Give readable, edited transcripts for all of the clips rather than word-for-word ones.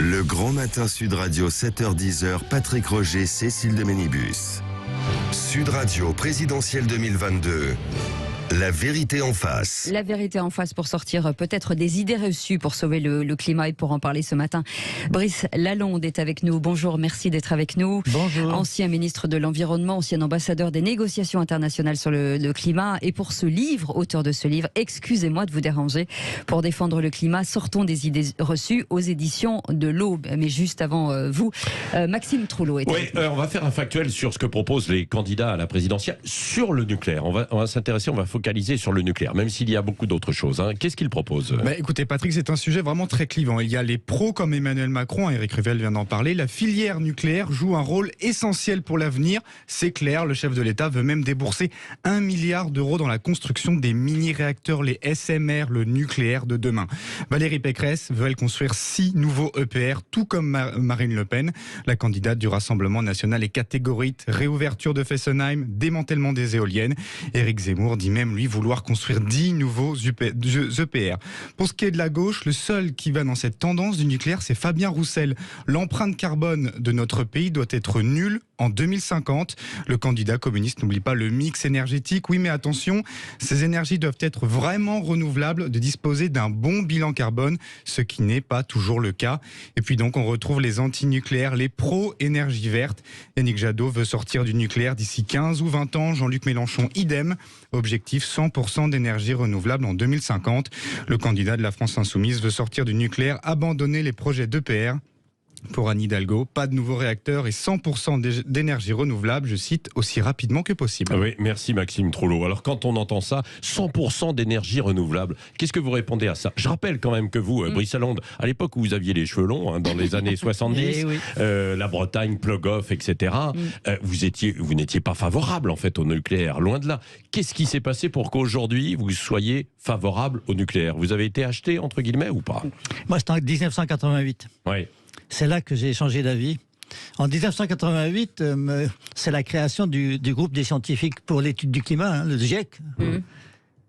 Le Grand Matin Sud Radio, 7h-10h, Patrick Roger, Cécile de Ménibus. Sud Radio, présidentielle 2022. La vérité en face. La vérité en face pour sortir peut-être des idées reçues pour sauver le climat, et pour en parler ce matin, Brice Lalonde est avec nous. Bonjour, merci d'être avec nous. Bonjour. Ancien ministre de l'Environnement, ancien ambassadeur des négociations internationales sur le climat. Et pour ce livre, auteur de ce livre, excusez-moi de vous déranger, pour défendre le climat, sortons des idées reçues, aux éditions de l'Aube. Mais juste avant vous, Maxime Trouleau est avec nous. On va faire un factuel sur ce que proposent les candidats à la présidentielle sur le nucléaire. On va s'intéresser, on va focaliser sur le nucléaire, même s'il y a beaucoup d'autres choses. Qu'est-ce qu'ils proposent ? Écoutez Patrick, c'est un sujet vraiment très clivant. Il y a les pros comme Emmanuel Macron, Éric Revel vient d'en parler. La filière nucléaire joue un rôle essentiel pour l'avenir. C'est clair, le chef de l'État veut même débourser 1 milliard d'euros dans la construction des mini-réacteurs, les SMR, le nucléaire de demain. Valérie Pécresse veut elle construire 6 nouveaux EPR, tout comme Marine Le Pen. La candidate du Rassemblement national est catégorique. Réouverture de Fessenheim, démantèlement des éoliennes. Éric Zemmour dit même lui vouloir construire 10 nouveaux EPR. Pour ce qui est de la gauche, le seul qui va dans cette tendance du nucléaire, c'est Fabien Roussel. L'empreinte carbone de notre pays doit être nulle en 2050. Le candidat communiste n'oublie pas le mix énergétique. Oui, mais attention, ces énergies doivent être vraiment renouvelables, de disposer d'un bon bilan carbone, ce qui n'est pas toujours le cas. Et puis donc, on retrouve les anti-nucléaires, les pro-énergie verte. Yannick Jadot veut sortir du nucléaire d'ici 15 ou 20 ans. Jean-Luc Mélenchon, idem. Objectif 100% d'énergie renouvelable en 2050. Le candidat de la France Insoumise veut sortir du nucléaire, abandonner les projets d'EPR. Pour Anne Hidalgo, pas de nouveaux réacteurs et 100% d'énergie renouvelable, je cite, aussi rapidement que possible. Oui, merci Maxime Trouleau. Alors quand on entend ça, 100% d'énergie renouvelable, qu'est-ce que vous répondez à ça ? Je rappelle quand même que vous, Brice Lalonde, à l'époque où vous aviez les cheveux longs, dans les années 70, oui. La Bretagne, Plogoff, etc., vous n'étiez pas favorable en fait au nucléaire, loin de là. Qu'est-ce qui s'est passé pour qu'aujourd'hui vous soyez favorable au nucléaire ? Vous avez été acheté, entre guillemets, ou pas ? Moi, c'était en 1988. Oui. C'est là que j'ai changé d'avis. En 1988, c'est la création du groupe des scientifiques pour l'étude du climat, le GIEC.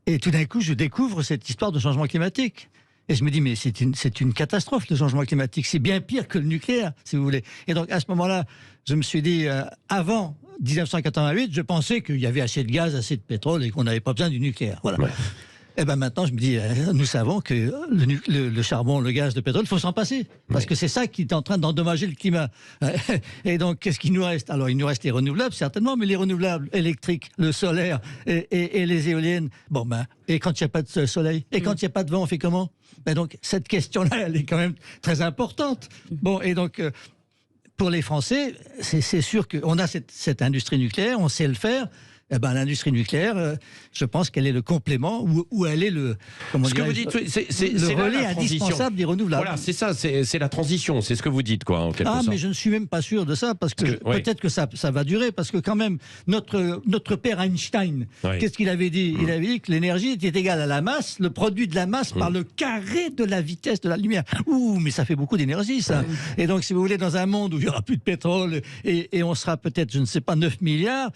Et tout d'un coup, je découvre cette histoire de changement climatique. Et je me dis, mais c'est une catastrophe, le changement climatique. C'est bien pire que le nucléaire, si vous voulez. Et donc, à ce moment-là, je me suis dit, avant 1988, je pensais qu'il y avait assez de gaz, assez de pétrole et qu'on n'avait pas besoin du nucléaire. Voilà. Ouais. Et ben maintenant, je me dis, nous savons que le charbon, le gaz, le pétrole, il faut s'en passer. Parce que c'est ça qui est en train d'endommager le climat. Et donc, qu'est-ce qu'il nous reste ? Alors, il nous reste les renouvelables, certainement, mais les renouvelables électriques, le solaire et les éoliennes. Bon, et quand il n'y a pas de soleil ? Et quand il n'y a pas de vent, on fait comment ? Donc, cette question-là, elle est quand même très importante. Bon, et donc, pour les Français, c'est sûr qu'on a cette industrie nucléaire, on sait le faire. L'industrie nucléaire, je pense qu'elle est le complément ou elle est le relais indispensable des renouvelables. Voilà, c'est ça, c'est la transition, c'est ce que vous dites, quoi, en quelque sorte. Mais je ne suis même pas sûr de ça, parce que peut-être que ça va durer, parce que quand même, notre père Einstein, qu'est-ce qu'il avait dit ? Il avait dit que l'énergie était égale à la masse, le produit de la masse par le carré de la vitesse de la lumière. Mais ça fait beaucoup d'énergie, ça. Et donc, si vous voulez, dans un monde où il n'y aura plus de pétrole et on sera peut-être, je ne sais pas, 9 milliards,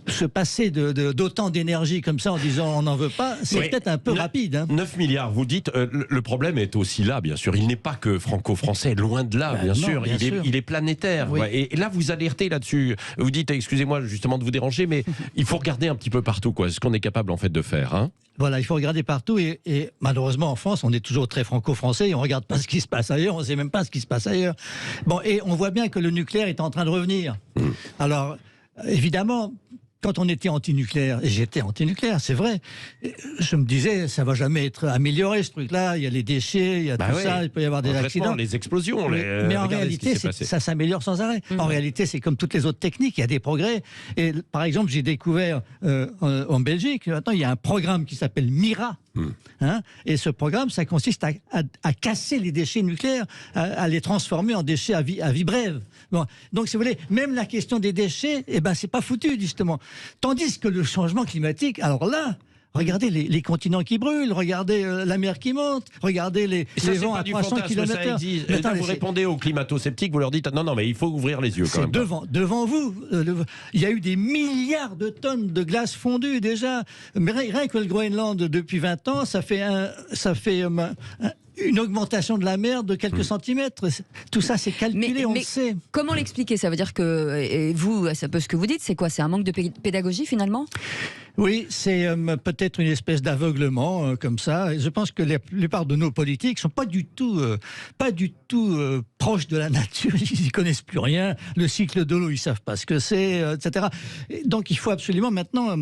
se passer d'autant d'énergie comme ça en disant on n'en veut pas, c'est peut-être un peu rapide. 9 milliards, vous dites, le problème est aussi là, bien sûr. Il n'est pas que franco-français, loin de là, bien sûr. Il est planétaire. Oui. Et là, vous alertez là-dessus. Vous dites, excusez-moi justement de vous déranger, mais il faut regarder un petit peu partout, quoi, ce qu'on est capable en fait de faire. Voilà, il faut regarder partout et malheureusement en France, on est toujours très franco-français et on ne regarde pas ce qui se passe ailleurs, on ne sait même pas ce qui se passe ailleurs. Bon, et on voit bien que le nucléaire est en train de revenir. Alors, évidemment, quand on était anti-nucléaire, et j'étais anti-nucléaire, c'est vrai, je me disais, ça va jamais être amélioré ce truc-là, il y a les déchets, il y a tout ça, il peut y avoir des accidents. Les explosions, mais en réalité, ça s'améliore sans arrêt. En réalité, c'est comme toutes les autres techniques, il y a des progrès. Et par exemple, j'ai découvert en Belgique, maintenant il y a un programme qui s'appelle MIRA. Et ce programme, ça consiste à casser les déchets nucléaires, à les transformer en déchets à vie brève. Bon. Donc, si vous voulez, même la question des déchets, c'est pas foutu, justement. Tandis que le changement climatique, alors là, regardez les continents qui brûlent, regardez la mer qui monte, regardez les vents à 300 km/h. Vous répondez aux climato-sceptiques, vous leur dites non, mais il faut ouvrir les yeux quand même. Devant vous, il y a eu des milliards de tonnes de glace fondue déjà. Mais rien que le Groenland, depuis 20 ans, ça fait une augmentation de la mer de quelques centimètres. Tout ça, c'est calculé, on le sait. Comment l'expliquer? Ça veut dire que, et vous, c'est un peu ce que vous dites, c'est quoi? C'est un manque de pédagogie finalement? Oui, c'est peut-être une espèce d'aveuglement comme ça. Et je pense que la plupart de nos politiques sont pas du tout proches de la nature. Ils n'y connaissent plus rien. Le cycle de l'eau, ils savent pas ce que c'est, etc. Et donc, il faut absolument maintenant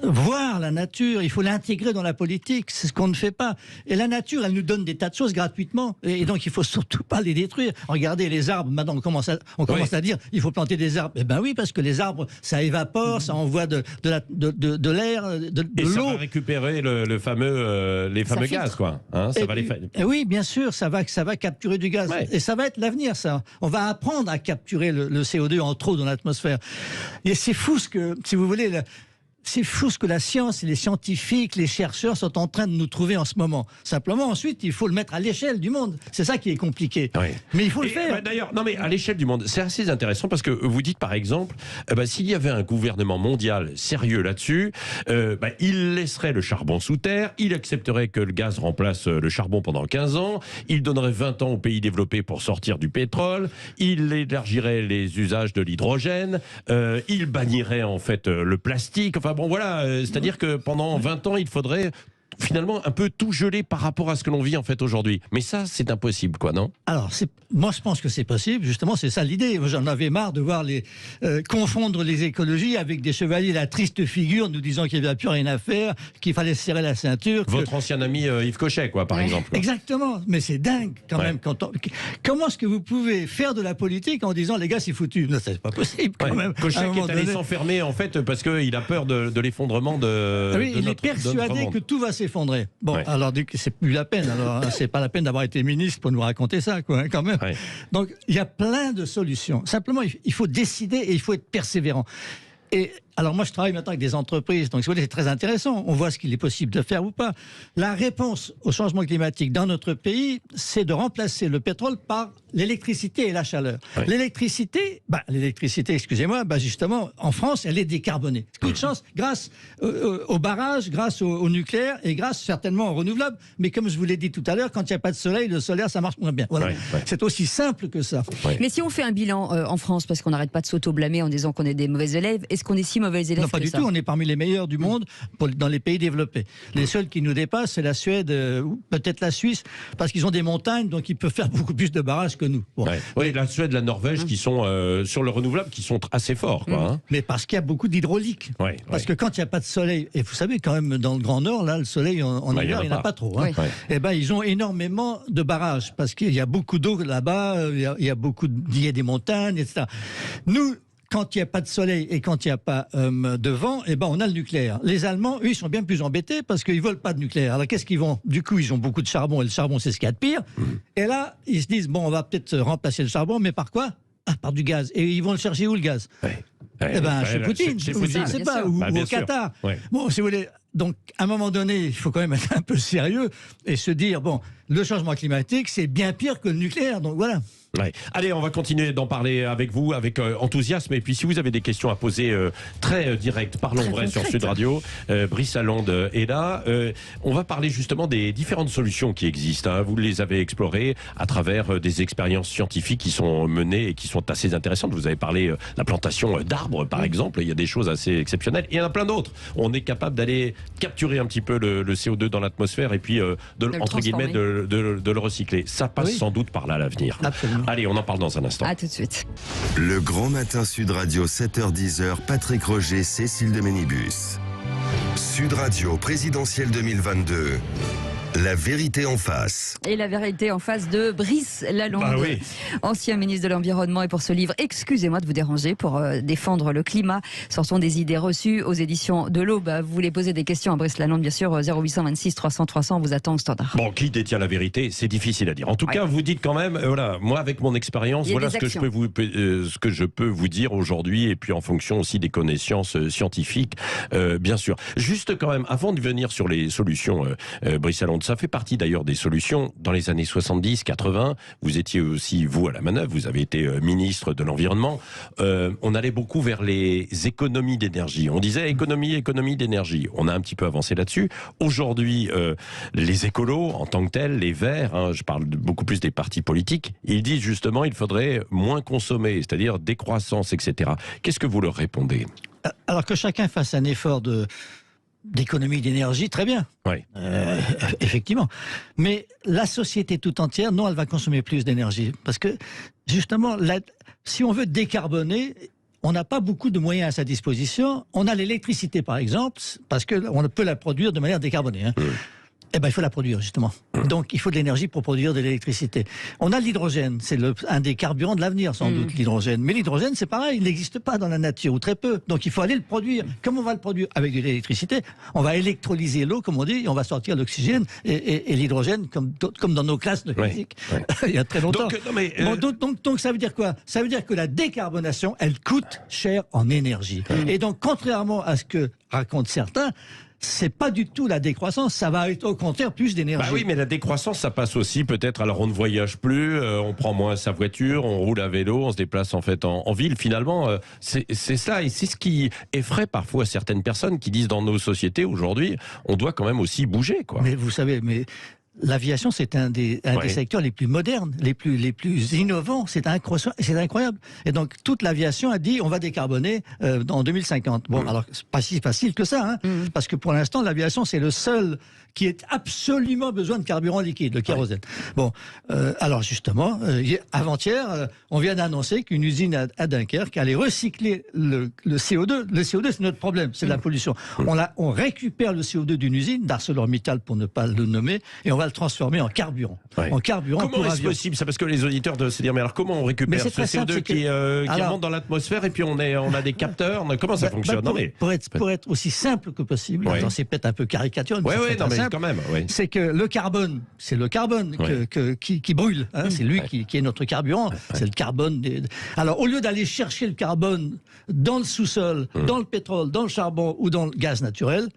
voir la nature. Il faut l'intégrer dans la politique. C'est ce qu'on ne fait pas. Et la nature, elle nous donne des tas de choses gratuitement. Et donc, il faut surtout pas les détruire. Regardez les arbres. Maintenant, on commence à dire, il faut planter des arbres. Eh ben oui, parce que les arbres, ça évapore, ça envoie de l'air, de l'eau. Et ça va récupérer les fameux gaz, quoi. Hein, ça va oui, bien sûr, ça va capturer du gaz. Ouais. Et ça va être l'avenir, ça. On va apprendre à capturer le CO2 en trop dans l'atmosphère. Et c'est fou si vous voulez... C'est fou ce que la science et les scientifiques, les chercheurs sont en train de nous trouver en ce moment. Simplement, ensuite, il faut le mettre à l'échelle du monde. C'est ça qui est compliqué. Oui. Mais il faut le faire. D'ailleurs, non mais à l'échelle du monde, c'est assez intéressant parce que vous dites par exemple, s'il y avait un gouvernement mondial sérieux là-dessus, il laisserait le charbon sous terre, il accepterait que le gaz remplace le charbon pendant 15 ans, il donnerait 20 ans aux pays développés pour sortir du pétrole, il élargirait les usages de l'hydrogène, il bannirait en fait le plastique. Enfin bon voilà, c'est-à-dire que pendant 20 ans, il faudrait finalement un peu tout geler par rapport à ce que l'on vit en fait aujourd'hui. Mais ça, c'est impossible, quoi, non? Alors, moi, je pense que c'est possible. Justement, c'est ça l'idée. J'en avais marre de voir confondre les écologies avec des chevaliers la triste figure, nous disant qu'il n'y avait plus rien à faire, qu'il fallait serrer la ceinture. Votre ancien ami Yves Cochet, quoi, par exemple. Exactement. Mais c'est dingue, quand même. Comment est-ce que vous pouvez faire de la politique en disant, les gars, c'est foutu? Non, c'est pas possible, quand même. Cochet qui est allé s'enfermer, en fait, parce qu'il a peur de l'effondrement de il est persuadé que tout va s'effondrer. Bon, alors c'est plus la peine. Alors, c'est pas la peine d'avoir été ministre pour nous raconter ça, quoi, quand même. Donc, il y a plein de solutions. Simplement, il faut décider et il faut être persévérant. Et alors moi, je travaille maintenant avec des entreprises, donc c'est très intéressant. On voit ce qu'il est possible de faire ou pas. La réponse au changement climatique dans notre pays, c'est de remplacer le pétrole par l'électricité et la chaleur. L'électricité, excusez-moi, justement, en France, elle est décarbonée. Coup de chance, grâce aux barrages, grâce au nucléaire et grâce certainement aux renouvelables. Mais comme je vous l'ai dit tout à l'heure, quand il n'y a pas de soleil, le solaire, ça marche moins bien. Voilà. C'est aussi simple que ça. Mais si on fait un bilan en France, parce qu'on n'arrête pas de s'auto-blâmer en disant qu'on est des mauvais élèves, est-ce qu'on est si mauvais élèves? Non, pas du tout. On est parmi les meilleurs du monde dans les pays développés. Les seuls qui nous dépassent, c'est la Suède ou peut-être la Suisse, parce qu'ils ont des montagnes, donc ils peuvent faire beaucoup plus de barrages que nous. Bon. Oui, la Suède, la Norvège, qui sont sur le renouvelable, qui sont assez forts. Quoi, hein. Mais parce qu'il y a beaucoup d'hydraulique. Parce que quand il n'y a pas de soleil, et vous savez quand même dans le Grand Nord, là, le soleil en hiver, il n'y en a pas trop. Hein. Et ils ont énormément de barrages, parce qu'il y a beaucoup d'eau là-bas, il y a des montagnes, etc. Nous, quand il n'y a pas de soleil et quand il n'y a pas de vent, on a le nucléaire. Les Allemands, eux, ils sont bien plus embêtés parce qu'ils ne veulent pas de nucléaire. Alors qu'est-ce qu'ils vont? Du coup, ils ont beaucoup de charbon et le charbon, c'est ce qu'il y a de pire. Et là, ils se disent, on va peut-être remplacer le charbon, mais par quoi? Par du gaz. Et ils vont le chercher où, le gaz? Chez Poutine, je ne sais pas, ou au Qatar. Bon, si vous voulez... Donc, à un moment donné, il faut quand même être un peu sérieux et se dire, le changement climatique, c'est bien pire que le nucléaire. Donc, voilà. Allez, on va continuer d'en parler avec vous, avec enthousiasme. Et puis, si vous avez des questions à poser très directes, parlons vrai sur Sud Radio. Brice Lalonde est là. On va parler justement des différentes solutions qui existent. Hein. Vous les avez explorées à travers des expériences scientifiques qui sont menées et qui sont assez intéressantes. Vous avez parlé de la plantation d'arbres, par exemple. Il y a des choses assez exceptionnelles. Et il y en a plein d'autres. On est capable d'aller capturer un petit peu le CO2 dans l'atmosphère et puis, entre guillemets, de le recycler. Ça passe sans doute par là, l'avenir. Absolument. Allez, on en parle dans un instant. À tout de suite. Le Grand Matin Sud Radio, 7h-10h, Patrick Roger, Cécile de Ménibus. Sud Radio, présidentielle 2022. La vérité en face. Et la vérité en face de Brice Lalonde, ancien ministre de l'Environnement. Et pour ce livre, excusez-moi de vous déranger, pour défendre le climat, sortons des idées reçues aux éditions de l'Aube. Vous voulez poser des questions à Brice Lalonde, bien sûr, 0826 300 300, on vous attend au standard. Bon, qui détient la vérité, c'est difficile à dire. En tout cas, vous dites quand même, moi avec mon expérience, voilà ce que je peux vous dire aujourd'hui, et puis en fonction aussi des connaissances scientifiques, bien sûr. Juste quand même, avant de venir sur les solutions, Brice Lalonde, importante. Ça fait partie d'ailleurs des solutions. Dans les années 70, 80, vous étiez aussi, vous, à la manœuvre, vous avez été ministre de l'Environnement. On allait beaucoup vers les économies d'énergie. On disait économie d'énergie. On a un petit peu avancé là-dessus. Aujourd'hui, les écolos, en tant que tels, les Verts, hein, je parle beaucoup plus des partis politiques, ils disent justement il faudrait moins consommer, c'est-à-dire décroissance, etc. Qu'est-ce que vous leur répondez ? Alors que chacun fasse un effort d'économie d'énergie, très bien. Oui. Effectivement. Mais la société tout entière, non, elle va consommer plus d'énergie. Parce que, justement, si on veut décarboner, on n'a pas beaucoup de moyens à sa disposition. On a l'électricité, par exemple, parce qu'on peut la produire de manière décarbonée. Hein. Eh ben, il faut la produire, justement. Donc, il faut de l'énergie pour produire de l'électricité. On a l'hydrogène. C'est un des carburants de l'avenir, sans doute, l'hydrogène. Mais l'hydrogène, c'est pareil. Il n'existe pas dans la nature, ou très peu. Donc, il faut aller le produire. Comment on va le produire ? Avec de l'électricité. On va électrolyser l'eau, comme on dit, et on va sortir l'oxygène et l'hydrogène, comme dans nos classes de physique. Il y a très longtemps. Donc, ça veut dire quoi ? Ça veut dire que la décarbonation, elle coûte cher en énergie. Et donc, contrairement à ce que racontent certains, c'est pas du tout la décroissance, ça va être au contraire plus d'énergie. Bah oui, mais la décroissance, ça passe aussi peut-être, alors on ne voyage plus, on prend moins sa voiture, on roule à vélo, on se déplace en fait en ville. Finalement, c'est ça, et c'est ce qui effraie parfois certaines personnes qui disent dans nos sociétés aujourd'hui, on doit quand même aussi bouger, quoi. Mais vous savez, l'aviation, c'est un des secteurs les plus modernes, les plus innovants. C'est incroyable. Et donc, toute l'aviation a dit on va décarboner en 2050. Bon, alors, c'est pas si facile que ça, hein, parce que pour l'instant, l'aviation, c'est le seul qui ait absolument besoin de carburant liquide, le kérosène. Bon, alors justement, avant-hier, on vient d'annoncer qu'une usine à Dunkerque allait recycler le CO2. Le CO2, c'est notre problème, c'est la pollution. On récupère le CO2 d'une usine, d'ArcelorMittal pour ne pas le nommer, et on va le transformer en carburant. En carburant. Comment est-ce possible ça ? Parce que les auditeurs doivent se dire, mais alors comment on récupère ce CO2 qui remonte dans l'atmosphère et puis on a des capteurs ? Comment ça fonctionne ? Pour être aussi simple que possible, c'est peut-être un peu caricatural, mais quand même, c'est que le carbone, c'est le carbone qui brûle. Hein, c'est lui qui est notre carburant. C'est le carbone. Alors, au lieu d'aller chercher le carbone dans le sous-sol, dans le pétrole, dans le charbon ou dans le gaz naturel,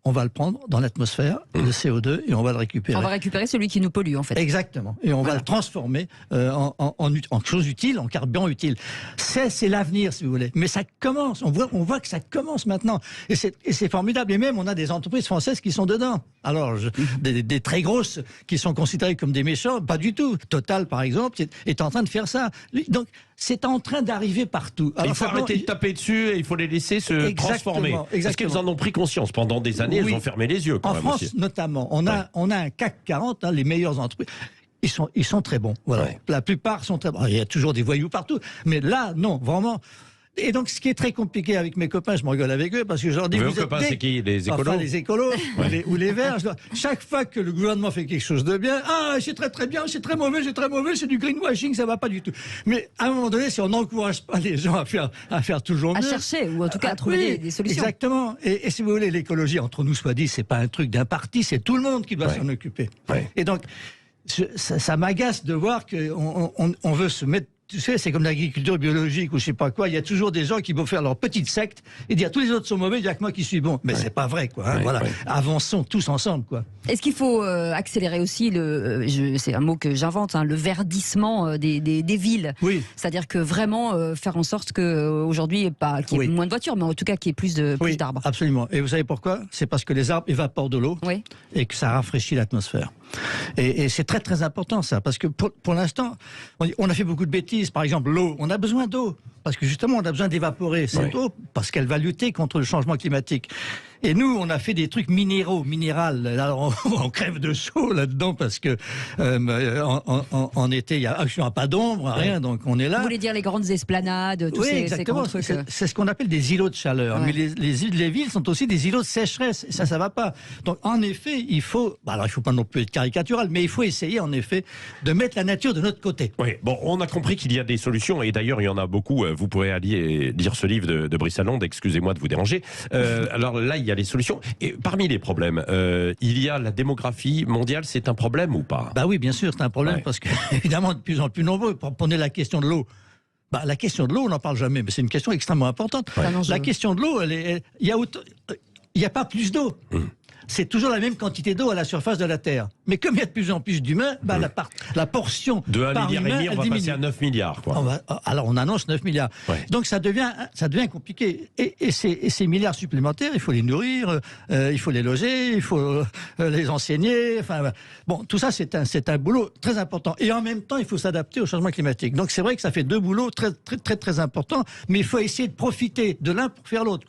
on va le prendre dans l'atmosphère, le CO2, et on va le récupérer. On va récupérer celui qui nous pollue, en fait. Exactement. Et on va le transformer en chose utile, en carburant utile. C'est l'avenir, si vous voulez. Mais ça commence. On voit que ça commence maintenant. Et c'est formidable. Et même, on a des entreprises françaises qui sont dedans. Alors, des très grosses qui sont considérées comme des méchants, pas du tout. Total, par exemple, est en train de faire ça. Donc, c'est en train d'arriver partout. Alors, il faut arrêter de taper dessus et il faut les laisser se transformer. Est-ce qu'ils en ont pris conscience pendant des années? Ils ont fermé les yeux quand même. En France, aussi. Notamment, on a un CAC 40, les meilleures entreprises. Ils sont très bons. Voilà. La plupart sont très bons. Il y a toujours des voyous partout. Mais là, non, vraiment. Et donc, ce qui est très compliqué avec mes copains, je me rigole avec eux, parce que je leur dis... Vos copains, c'est qui? Les écolos? Enfin, les écolos, ou les verts. Chaque fois que le gouvernement fait quelque chose de bien, c'est très très bien, c'est très mauvais, c'est du greenwashing, ça va pas du tout. Mais à un moment donné, si on n'encourage pas les gens à faire toujours mieux... À chercher, ou en tout cas à trouver des solutions. Exactement. Et si vous voulez, l'écologie, entre nous soit dit, c'est pas un truc d'un parti, c'est tout le monde qui doit s'en occuper. Et donc, ça m'agace de voir qu'on veut se mettre... Tu sais, c'est comme l'agriculture biologique ou je sais pas quoi. Il y a toujours des gens qui vont faire leur petite secte et dire tous les autres sont mauvais, il y a que moi qui suis bon. Mais c'est pas vrai, quoi. Hein, voilà. Avançons tous ensemble, quoi. Est-ce qu'il faut accélérer aussi c'est un mot que j'invente, le verdissement des villes. Oui. C'est-à-dire que vraiment faire en sorte que aujourd'hui, pas qu'il y ait moins de voitures, mais en tout cas qu'il y ait plus d'arbres. Absolument. Et vous savez pourquoi? C'est parce que les arbres évaporent de l'eau et que ça rafraîchit l'atmosphère. Et c'est très très important ça, parce que pour l'instant, on a fait beaucoup de bêtises. Par exemple, l'eau, on a besoin d'eau, parce que justement on a besoin d'évaporer cette eau, parce qu'elle va lutter contre le changement climatique. Et nous, on a fait des trucs minéral. Alors, on crève de chaud là-dedans parce que en été, il n'y a pas d'ombre, rien, donc on est là. Vous voulez dire les grandes esplanades, tous ces grands trucs. C'est ce qu'on appelle des îlots de chaleur. Mais les villes sont aussi des îlots de sécheresse. Et ça va pas. Donc, en effet, il faut pas non plus être caricatural, mais il faut essayer, en effet, de mettre la nature de notre côté. Oui, bon, on a compris qu'il y a des solutions, et d'ailleurs, il y en a beaucoup. Vous pourrez aller lire ce livre de Brice Lalonde, excusez-moi de vous déranger. Alors là, il y a les solutions. Et parmi les problèmes, il y a la démographie mondiale, c'est un problème ou pas? Bah oui, bien sûr, c'est un problème parce que, évidemment, de plus en plus nombreux. Prenez la question de l'eau. La question de l'eau, on n'en parle jamais, mais c'est une question extrêmement importante. La question de l'eau, il n'y a pas plus d'eau. c'est toujours la même quantité d'eau à la surface de la Terre. Mais comme il y a de plus en plus d'humains, la portion de 1,5 par humain, milliard, on va passer à 9 milliards. Quoi. Alors on annonce 9 milliards. Ouais. Donc ça devient compliqué. Et ces milliards supplémentaires, il faut les nourrir, il faut les loger, il faut les enseigner. Enfin, bon, tout ça, c'est un boulot très important. Et en même temps, il faut s'adapter au changement climatique. Donc c'est vrai que ça fait deux boulots très, très, très, très importants, mais il faut essayer de profiter de l'un pour faire l'autre.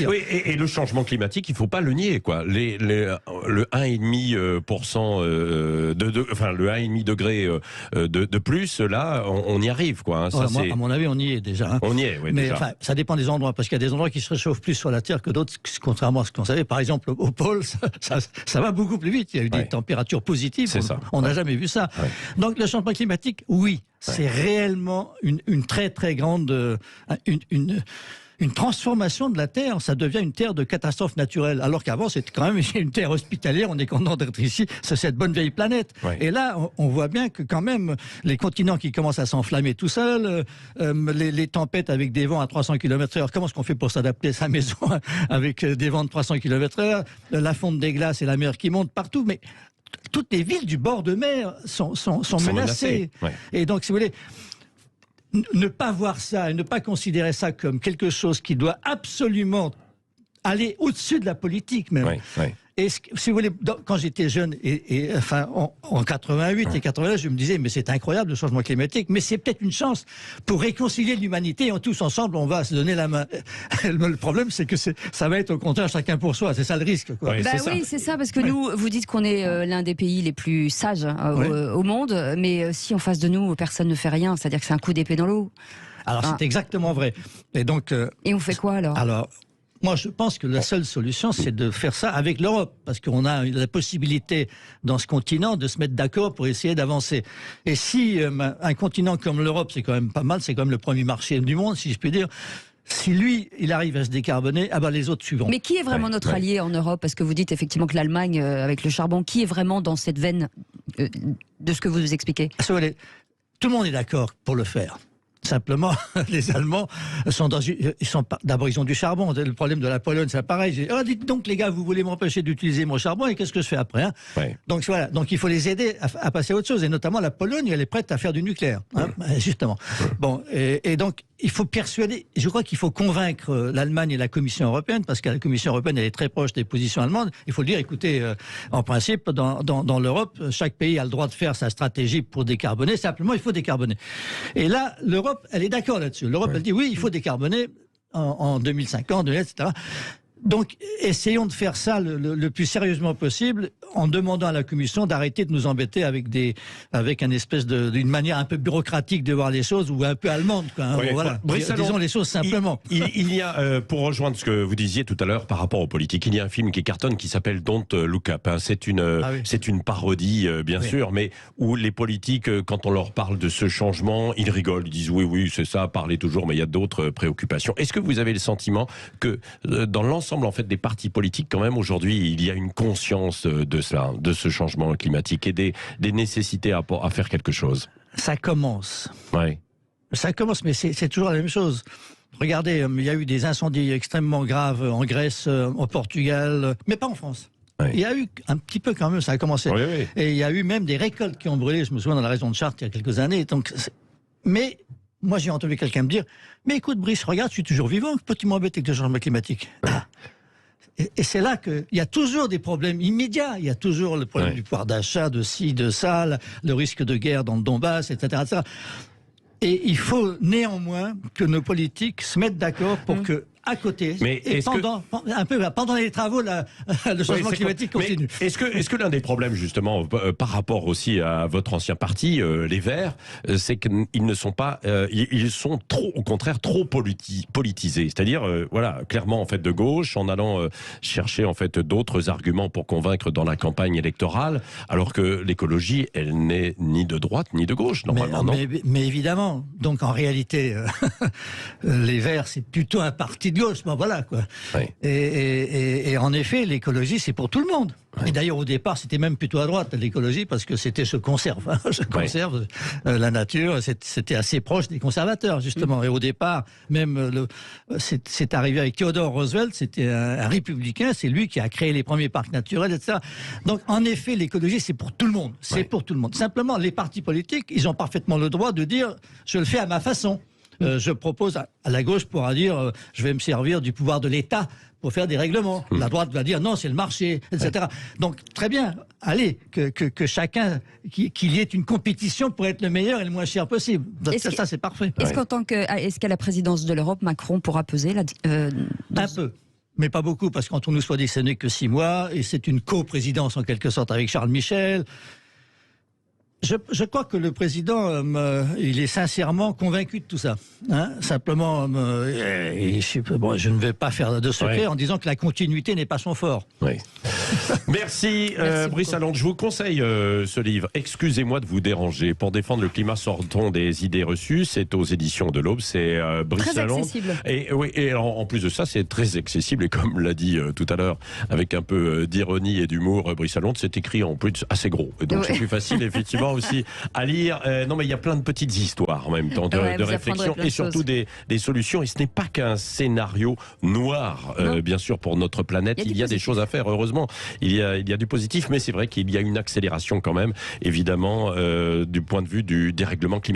Oui, et le changement climatique, il ne faut pas le nier. Quoi. Le 1,5% le 1,5 degré de plus, là, on y arrive, quoi. Hein. Ça, à mon avis, on y est déjà. Hein. On y est, oui. Mais enfin, ça dépend des endroits, parce qu'il y a des endroits qui se réchauffent plus sur la Terre que d'autres, contrairement à ce qu'on savait. Par exemple, au pôle, ça va beaucoup plus vite. Il y a eu des températures positives. On n'a jamais vu ça. Ouais. Donc, le changement climatique, oui, c'est réellement une très, très grande... Une transformation de la Terre, ça devient une terre de catastrophe naturelle. Alors qu'avant, c'était quand même une terre hospitalière, on est content d'être ici, c'est cette bonne vieille planète. Ouais. Et là, on voit bien que quand même, les continents qui commencent à s'enflammer tout seuls, les tempêtes avec des vents à 300 km/h, comment est-ce qu'on fait pour s'adapter à sa maison avec des vents de 300 km/h, la fonte des glaces et la mer qui monte partout, mais toutes les villes du bord de mer sont menacées. Ouais. Et donc, si vous voulez... Ne pas voir ça et ne pas considérer ça comme quelque chose qui doit absolument aller au-dessus de la politique même. Oui. Et si vous voulez, quand j'étais jeune, en 88 et 89, je me disais, mais c'est incroyable le changement climatique, mais c'est peut-être une chance pour réconcilier l'humanité, et tous ensemble, on va se donner la main. Le problème, c'est que ça va être au contraire chacun pour soi, c'est ça le risque. Quoi. C'est ça, parce que nous, vous dites qu'on est l'un des pays les plus sages au monde, mais si en face de nous, personne ne fait rien, c'est-à-dire que c'est un coup d'épée dans l'eau. Alors c'est exactement vrai. Et donc. Et on fait quoi alors moi, je pense que la seule solution, c'est de faire ça avec l'Europe, parce qu'on a la possibilité dans ce continent de se mettre d'accord pour essayer d'avancer. Et si un continent comme l'Europe, c'est quand même pas mal, c'est quand même le premier marché du monde, si je puis dire. Si lui, il arrive à se décarboner, les autres suivront. Mais qui est vraiment notre allié en Europe? Parce que vous dites effectivement que l'Allemagne, avec le charbon, qui est vraiment dans cette veine de ce que vous nous expliquez? Tout le monde est d'accord pour le faire. Simplement, les Allemands d'abord, ils ont du charbon. Le problème de la Pologne, c'est pareil. Dites donc, les gars, vous voulez m'empêcher d'utiliser mon charbon, et qu'est-ce que je fais après, hein? Donc voilà. Donc il faut les aider à passer à autre chose. Et notamment, la Pologne, elle est prête à faire du nucléaire, hein, justement. Bon, et donc, il faut persuader, je crois qu'il faut convaincre l'Allemagne et la Commission européenne, parce que la Commission européenne, elle est très proche des positions allemandes. Il faut le dire, écoutez, en principe, dans l'Europe, chaque pays a le droit de faire sa stratégie pour décarboner. Simplement, il faut décarboner. Et là, l'Europe, elle est d'accord là-dessus. L'Europe, elle dit oui, il faut décarboner en 2050, etc. Donc, essayons de faire ça le plus sérieusement possible, en demandant à la Commission d'arrêter de nous embêter avec une espèce d'une manière un peu bureaucratique de voir les choses, ou un peu allemande, quoi, hein. Voilà. Disons les choses simplement. Il y a, pour rejoindre ce que vous disiez tout à l'heure par rapport aux politiques, il y a un film qui cartonne qui s'appelle Don't Look Up. Hein. C'est une parodie, bien sûr, mais où les politiques, quand on leur parle de ce changement, ils rigolent, ils disent oui, c'est ça, parlez toujours, mais il y a d'autres préoccupations. Est-ce que vous avez le sentiment que dans l'ensemble en fait des partis politiques, quand même aujourd'hui, il y a une conscience de cela, de ce changement climatique et des nécessités à faire quelque chose? Ça commence. Oui. Ça commence, mais c'est toujours la même chose. Regardez, il y a eu des incendies extrêmement graves en Grèce, au Portugal, mais pas en France. Oui. Il y a eu un petit peu quand même, ça a commencé. Oui. Et il y a eu même des récoltes qui ont brûlé, je me souviens, dans la région de Chartres il y a quelques années. Donc, mais moi, j'ai entendu quelqu'un me dire, mais écoute, Brice, regarde, je suis toujours vivant, peux-tu m'embêter avec le changement climatique? Et c'est là qu'il y a toujours des problèmes immédiats. Il y a toujours le problème du pouvoir d'achat, de ci, de ça, le risque de guerre dans le Donbass, etc., etc. Et il faut néanmoins que nos politiques se mettent d'accord pour que, à côté, et pendant les travaux, le changement climatique continue. Est-ce que l'un des problèmes, justement, par rapport aussi à votre ancien parti, les Verts, c'est qu'ils ne sont pas, ils sont au contraire trop politisés. C'est-à-dire, clairement, en fait, de gauche, en allant chercher, en fait, d'autres arguments pour convaincre dans la campagne électorale, alors que l'écologie, elle n'est ni de droite ni de gauche, normalement, mais évidemment. Donc, en réalité, les Verts, c'est plutôt un parti de de gauche, bon voilà quoi. Oui. Et en effet, l'écologie, c'est pour tout le monde. Et d'ailleurs, au départ, c'était même plutôt à droite, l'écologie, parce que c'était je conserve la nature, c'était assez proche des conservateurs, justement. Et au départ, même, c'est arrivé avec Theodore Roosevelt, c'était un républicain, c'est lui qui a créé les premiers parcs naturels, etc. Donc, en effet, l'écologie, c'est pour tout le monde. C'est pour tout le monde. Simplement, les partis politiques, ils ont parfaitement le droit de dire, je le fais à ma façon. Je propose, à la gauche pourra dire, je vais me servir du pouvoir de l'État pour faire des règlements. La droite va dire non, c'est le marché, etc. Donc très bien, allez, que chacun, qu'il y ait une compétition pour être le meilleur et le moins cher possible. Ça c'est parfait. Est-ce qu'à la présidence de l'Europe, Macron pourra peser un peu. Mais pas beaucoup, parce qu'entre nous soit dit, ce n'est que 6 mois, et c'est une co-présidence en quelque sorte avec Charles Michel. Je crois que le président, il est sincèrement convaincu de tout ça. Hein. Simplement, je ne vais pas faire de secret en disant que la continuité n'est pas son fort. Oui. Merci Brice Lalonde. Je vous conseille ce livre. Excusez-moi de vous déranger. Pour défendre le climat, sortons des idées reçues. C'est aux éditions de l'Aube. C'est Brice Lalonde. Très accessible. Et en plus de ça, c'est très accessible. Et comme l'a dit tout à l'heure, avec un peu d'ironie et d'humour, Brice Lalonde, c'est écrit en plus assez gros. Et donc c'est plus facile, effectivement, aussi à lire. Non, mais il y a plein de petites histoires en même temps, de réflexion et surtout des solutions. Et ce n'est pas qu'un scénario noir, bien sûr, pour notre planète. Il y a des choses à faire, heureusement. Il y a du positif, mais c'est vrai qu'il y a une accélération quand même, évidemment, du point de vue du dérèglement climatique.